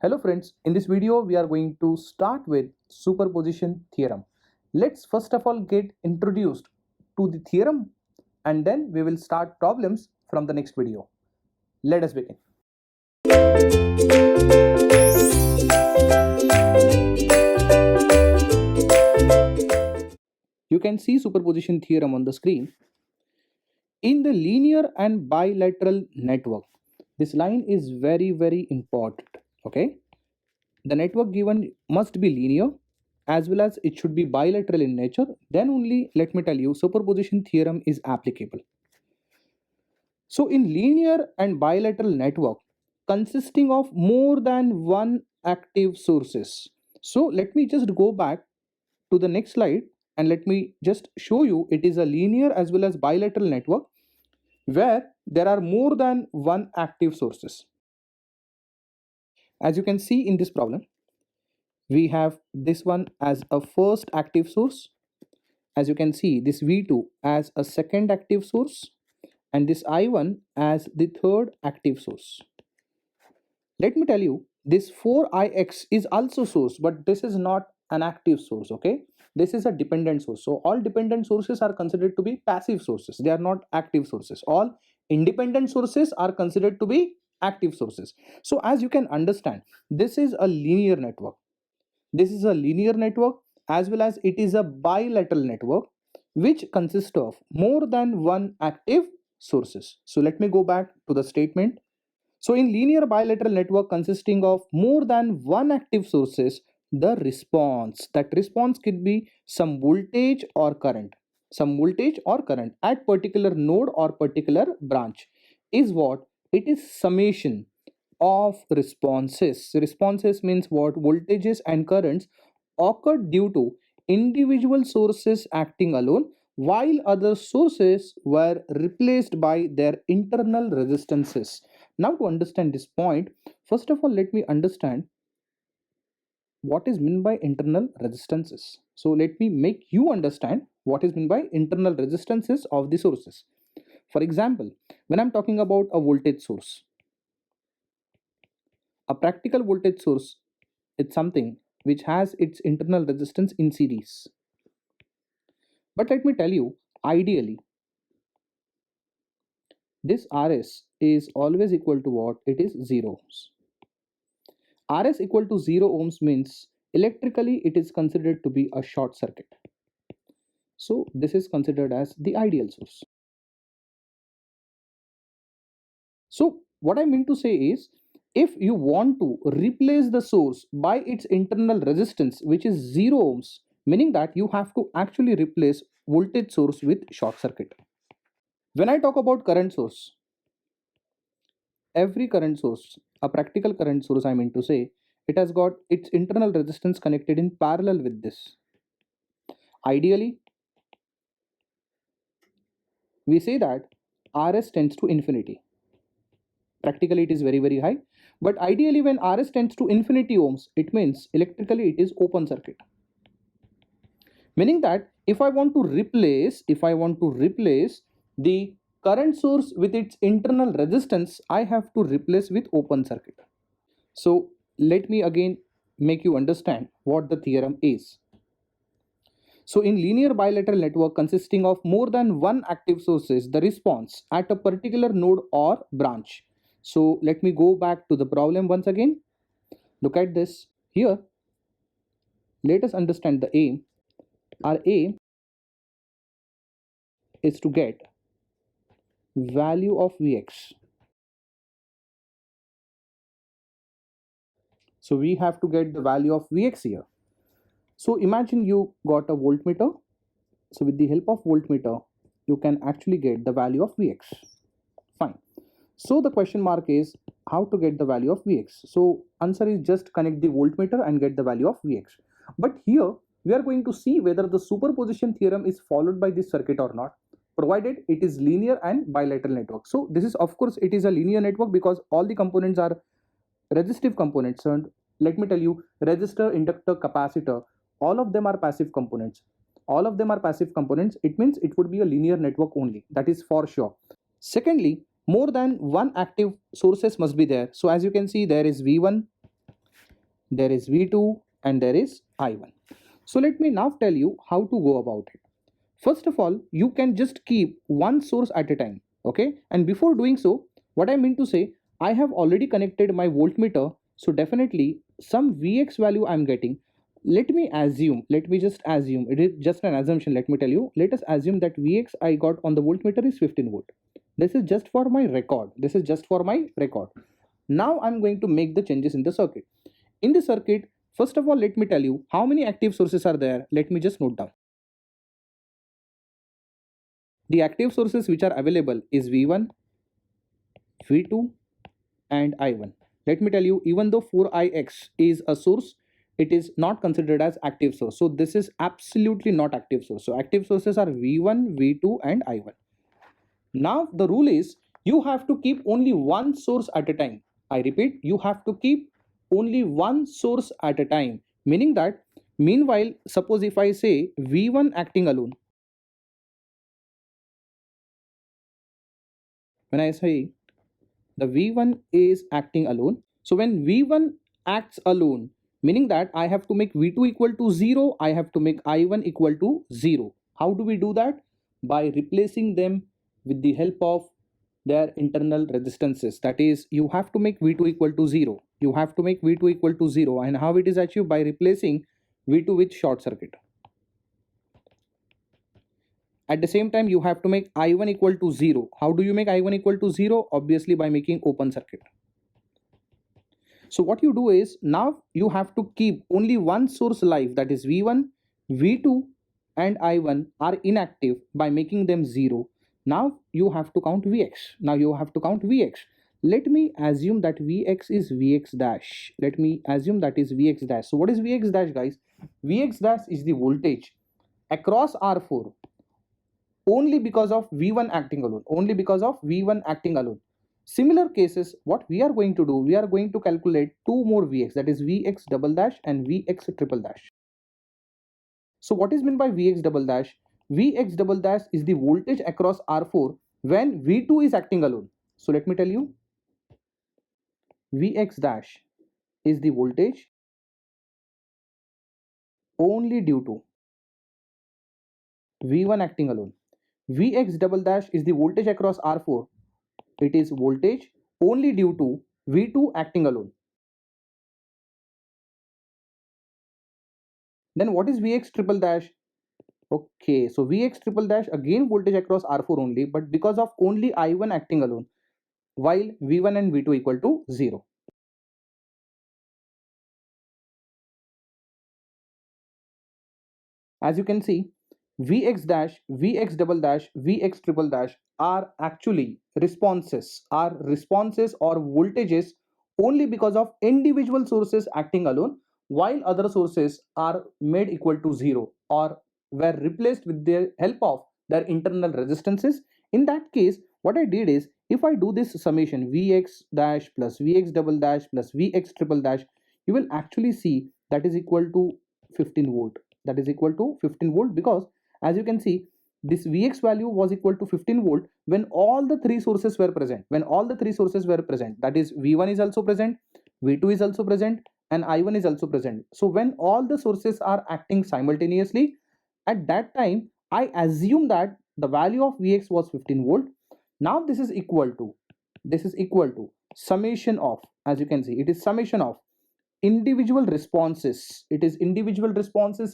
Hello friends, in this video we are going to start with superposition theorem. Let's first of all get introduced to the theorem and then we will start problems from the next video. Let us begin. You can see superposition theorem on the screen. In the linear and bilateral network, this line is very important. Okay, the network given must be linear as well as it should be bilateral in nature, then only, let me tell you, superposition theorem is applicable. So in linear and bilateral network consisting of more than one active sources, so let me just go back to the next slide and let me just show you it is a linear as well as bilateral network where there are more than one active sources. As you can see in this problem, we have this one as a first active source. As you can see, this V2 as a second active source and this I1 as the third active source. Let me tell you, this 4ix is also source, but this is not an active source. Okay, this is a dependent source. So all dependent sources are considered to be passive sources, they are not active sources. All independent sources are considered to be active sources. So as you can understand, this is a linear network. This is a linear network as well as it is a bilateral network which consists of more than one active sources. So let me go back to the statement. So in linear bilateral network consisting of more than one active sources, the response, that response could be some voltage or current, at particular node or particular branch, is what? It is summation of responses. Responses means what? Voltages and currents occurred due to individual sources acting alone while other sources were replaced by their internal resistances. Now to understand this point, first of all let me understand what is meant by internal resistances. So let me make you understand what is meant by internal resistances of the sources. For example, when I'm talking about a voltage source, a practical voltage source is something which has its internal resistance in series. But let me tell you, ideally, this Rs is always equal to what? It is 0 ohms. Rs equal to 0 ohms means electrically it is considered to be a short circuit. So this is considered as the ideal source. So what I mean to say is, if you want to replace the source by its internal resistance which is 0 ohms, meaning that you have to actually replace voltage source with short circuit. When I talk about current source, every current source, a practical current source I mean to say, it has got its internal resistance connected in parallel with this. Ideally, we say that Rs tends to infinity. Practically it is very high, but ideally when Rs tends to infinity ohms, it means electrically it is open circuit. Meaning that if I want to replace the current source with its internal resistance, I have to replace with open circuit. So let me again make you understand what the theorem is. So in linear bilateral network consisting of more than one active sources, the response at a particular node or branch. So let me go back to the problem once again. Look at this here. Let us understand the aim. Our aim is to get value of Vx. So we have to get the value of Vx here. So imagine you got a voltmeter. So with the help of voltmeter, you can actually get the value of Vx. Fine. So the question mark is how to get the value of Vx. So answer is just connect the voltmeter and get the value of Vx. But here we are going to see whether the superposition theorem is followed by this circuit or not, provided it is linear and bilateral network. So this is, of course, it is a linear network because all the components are resistive components. And let me tell you, resistor, inductor, capacitor, all of them are passive components. It means it would be a linear network only. That is for sure. Secondly, more than one active sources must be there. So as you can see, there is V1, there is V2, and there is I1. So let me now tell you how to go about it. First of all, you can just keep one source at a time, okay? And before doing so, what I mean to say, I have already connected my voltmeter, so definitely some Vx value I'm getting. Let me just assume, it is just an assumption, let me tell you, let us assume that Vx I got on the voltmeter is 15 volt. This is just for my record. Now I'm going to make the changes in the circuit. In the circuit, first of all, let me tell you how many active sources are there. Let me just note down. The active sources which are available is V1, V2 and I1. Let me tell you, even though 4ix is a source, it is not considered as active source. So this is absolutely not active source. So active sources are V1, V2 and I1. Now the rule is you have to keep only one source at a time. I repeat, you have to keep only one source at a time. Meaning that, meanwhile, suppose if I say V1 acting alone, when I say the V1 is acting alone, so when V1 acts alone, meaning that I have to make V2 equal to 0, I have to make I1 equal to 0. How do we do that? By replacing them with the help of their internal resistances. That is, you have to make V2 equal to 0. And how it is achieved? By replacing V2 with short circuit. At the same time, you have to make I1 equal to 0. How do you make I1 equal to 0? Obviously by making open circuit. So what you do is, now you have to keep only one source alive, that is V1, V2 and I1 are inactive by making them 0. Now you have to count Vx. Let me assume that Vx is Vx dash. So what is Vx dash, guys? Vx dash is the voltage across R4 only because of V1 acting alone. Similar cases, what we are going to do, we are going to calculate two more Vx, that is Vx double dash and Vx triple dash. So what is meant by Vx double dash? Vx double dash is the voltage across R4 when V2 is acting alone. So let me tell you, Vx dash is the voltage only due to V1 acting alone. Vx double dash is the voltage across R4. It is voltage only due to V2 acting alone. Then what is Vx triple dash? Okay, so Vx triple dash again voltage across R4 only, but because of only I1 acting alone, while V1 and V2 equal to 0. As you can see, Vx dash, Vx double dash, Vx triple dash are actually responses or voltages only because of individual sources acting alone, while other sources are made equal to 0 or were replaced with the help of their internal resistances. In that case, what I did is, if I do this summation Vx dash plus Vx double dash plus Vx triple dash, you will actually see that is equal to 15 volt. Because as you can see, this Vx value was equal to 15 volt when all the three sources were present. That is, V1 is also present, V2 is also present, and I1 is also present. So when all the sources are acting simultaneously, at that time I assume that the value of Vx was 15 volt. Now this is equal to summation of, as you can see, it is summation of individual responses.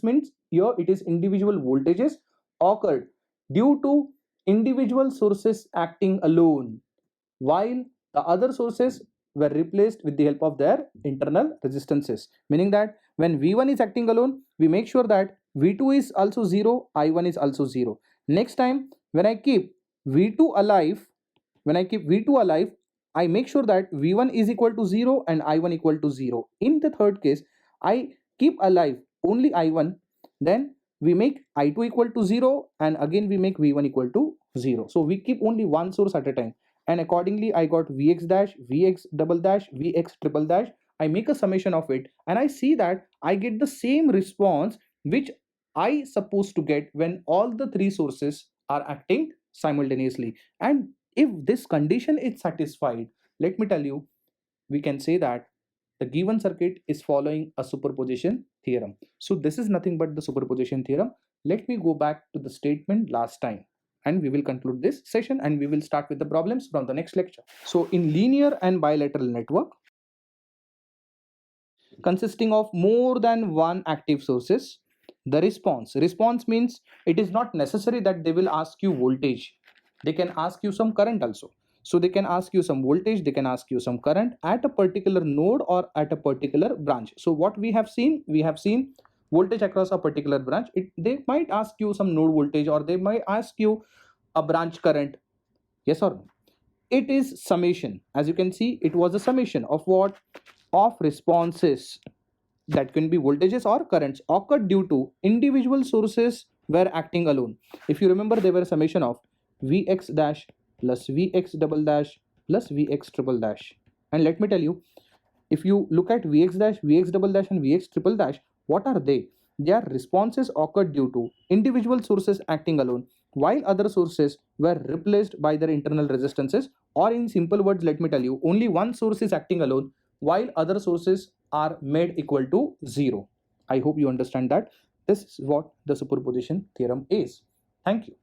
Means here it is individual voltages occurred due to individual sources acting alone, while the other sources were replaced with the help of their internal resistances. Meaning that when V1 is acting alone, we make sure that V2 is also 0, I1 is also 0. Next time when I keep V2 alive, I make sure that V1 is equal to 0 and I1 equal to 0. In the third case, I keep alive only I1, then we make I2 equal to 0 and again we make V1 equal to 0. So we keep only one source at a time, and accordingly I got Vx dash, Vx double dash, Vx triple dash. I make a summation of it and I see that I get the same response which I supposed to get when all the three sources are acting simultaneously. And if this condition is satisfied, let me tell you, we can say that the given circuit is following a superposition theorem. So this is nothing but the superposition theorem. Let me go back to the statement last time and we will conclude this session and we will start with the problems from the next lecture. So in linear and bilateral network consisting of more than one active sources, the response means it is not necessary that they will ask you voltage, they can ask you some current also. So they can ask you some voltage, they can ask you some current at a particular node or at a particular branch. So what we have seen voltage across a particular branch. They might ask you some node voltage or they might ask you a branch current, yes or no. It is summation. As you can see, it was a summation of what? Of responses that can be voltages or currents occurred due to individual sources were acting alone. If you remember, they were a summation of Vx dash plus Vx double dash plus Vx triple dash. And let me tell you, if you look at Vx dash, Vx double dash and Vx triple dash, what are they? They are responses occurred due to individual sources acting alone while other sources were replaced by their internal resistances, or in simple words, let me tell you, only one source is acting alone while other sources are made equal to 0. I hope you understand that. This is what the superposition theorem is. Thank you.